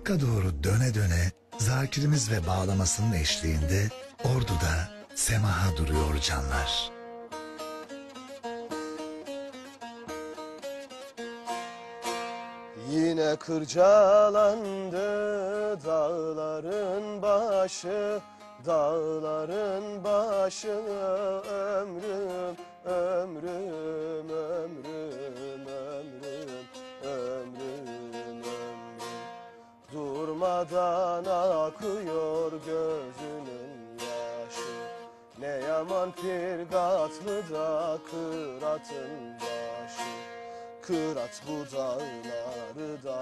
Hakka doğru döne döne zakirimiz ve bağlamasının eşliğinde Ordu'da semaha duruyor canlar. Yine kırcalandı dağların başı, dağların başı, ömrüm, ömrüm, ömrüm, ömrüm, ömrüm, ömrüm. Durmadan akıyor gözünün yaşı, ne yaman Pirgatlı'da Kırat'ın başı. Kırat bu dağları da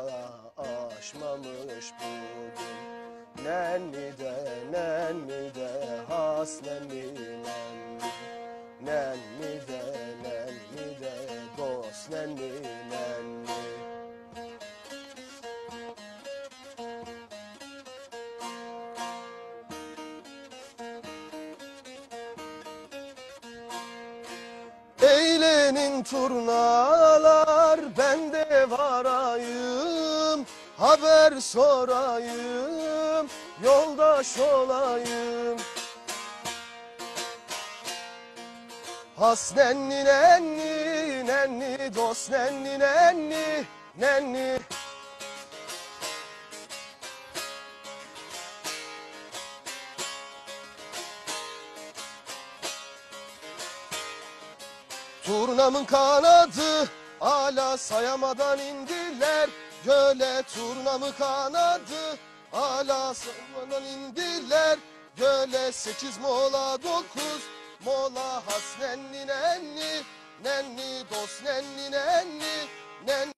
aşmamış bugün. Nenni de has nenni nenni. Nenni de dost nenni nenni. Eğlenin turnalar, ben de varayım, haber sorayım, yoldaş olayım. Has nenni nenni, nenni dost nenni nenni, nenni. Turnamın kanadı ala sayamadan indiler göle. Turnamın kanadı ala sayamadan indiler göle. 8 mola 9 mola has nenni nenni, nenni dost nenni nenni.